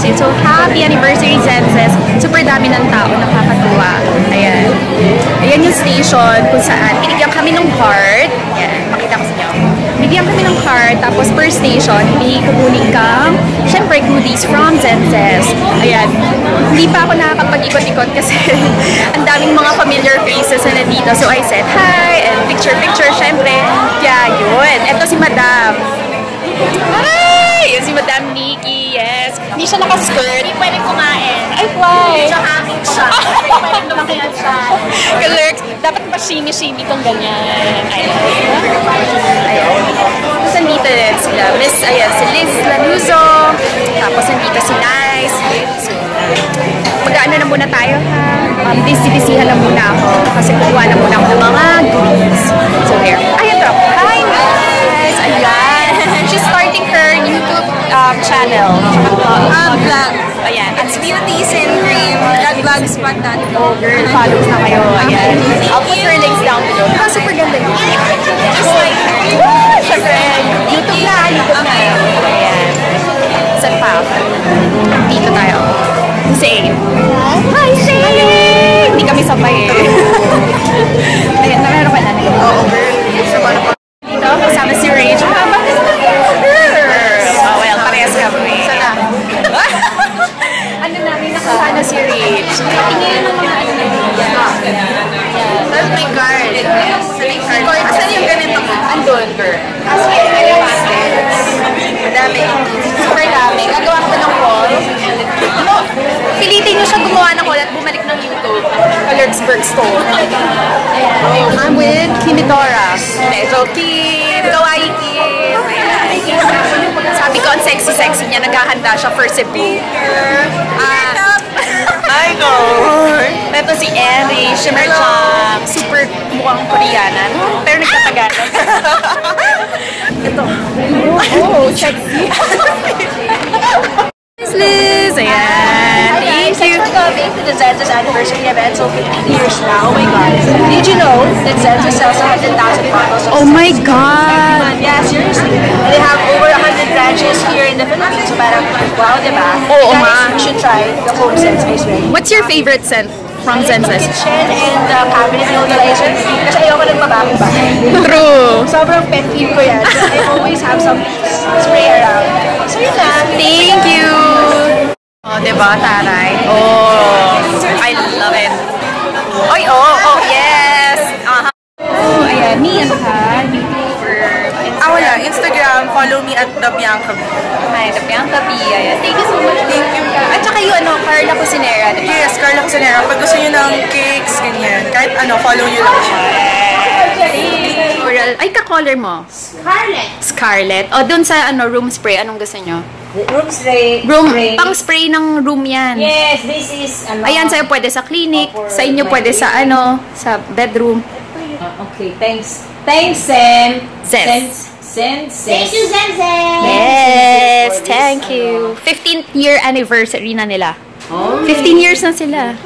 yun. So, happy anniversary, Zenses. Super dami ng tao, nakakatuwa. Ayan. Ayan yung station kung saan binigyan kami ng card. Ayan, makita ko sa inyo. Binigyan kami ng card, tapos per station, may kukunin kang, syempre, goodies from Zenses. Ayan. Hindi pa ako nakakapag-ikot-ikot kasi ang daming mga familiar faces na nandito. So, I said, hi, and picture-picture, syempre. Yeah, yun. Ito si Madam. Hi! Yun si Madam Nikki, yes. Hindi siya naka-skirt. Hindi pwede kumain. Ay, why? Medyo hangin siya. Hindi pwede lumakihan siya. Kalurks, dapat pa shimmy-shimmy kung ganyan. Ayan. Tapos nandito din sila. Miss, ayan, si Liz Lanuzo. Tapos nandito si Nice. So, mag-ano na muna tayo, ha? Busy-busyhan na muna ako. Kasi kukuha na muna ako ng mga goodies. So, here. Ayan to. Hi, Nice! Ayan. She's starting her YouTube channel. Vlog. Ayan. It's Beauties and Cream. Vlogspot.com. Oh, girl, follow na kayo. Ayan. I'll put her links down below. Diba, super ganda yun. Just like her. Siyempre, YouTube na. Ayan. Saan pa? Dito tayo. Say. Hi, Say! Hindi kami sabay eh. Ayan, meron ka na. Oo, girl. Dito, kasama si Rachel. Oh, well, parehas kami. Sana. Ano namin, nakasana si Rach. Tingin ng mga ano na. Tapos may card. Asan yung ganito mo? Andun, girl. Madami. Super dami. Gagawa ko ng wall. Ano? Pilitin nyo siya gumawa ng wall at bumalik ng YouTube. Colorsburg Store. Ayan. I'm with Kimidora. Medyo Kim. Kawaii Kim. Sabi ko, ang sexy-sexy niya. Naghahanda siya for Cebu. Hi, girl. Ito si Eri, Shimmer Chang. Super mukhang Koreana, no? Pero nagtatagalog. Ito. Oh, sexy. Liz! Ayan. Thank you. Thanks for coming to the Zensus anniversary event. So 15 years now. Oh my God. Did you know that Zensus sells 100,000 bottles of Oh my God! Yeah, seriously. And they have over 100 branches here in the Philippines. So parang, wow, diba? Oo, Guys, ma. you should try the home scent space ready. What's your favorite scent from Zensus? Kitchen and cabinet neutralizer. Kasi ayoko nagbabahay-bahay. True. Sobrang pet peeve ko yan. So I always have some spray around. So yun lang. Thank you! Oh, diba, taray? Oh, I love it. Oy, oh, yes! Oh, ayan. Me, ano ka? YouTuber. Wala. Instagram, follow me at The Bianca B. Hi, the Bianca B. Ayan. Thank you so much. Thank you. At saka yung ano, Carla Cusinera, diba? Yes, Carla Cusinera. Pag gusto nyo ng cakes, ganyan. Kahit ano, follow nyo lang siya. Ay, ka-color mo? Scarlett. Scarlett. O, dun sa ano, room spray, anong gusto nyo? Room spray. Room, pang spray ng room yan. Yes, this is Ayan, sa'yo pwede sa clinic, sa inyo pwede sa ano, sa bedroom. Okay, thanks. Thanks, Sam. Zens. Thank you, Zenzen. Yes, thank you. 15th year anniversary na nila. 15 years na sila.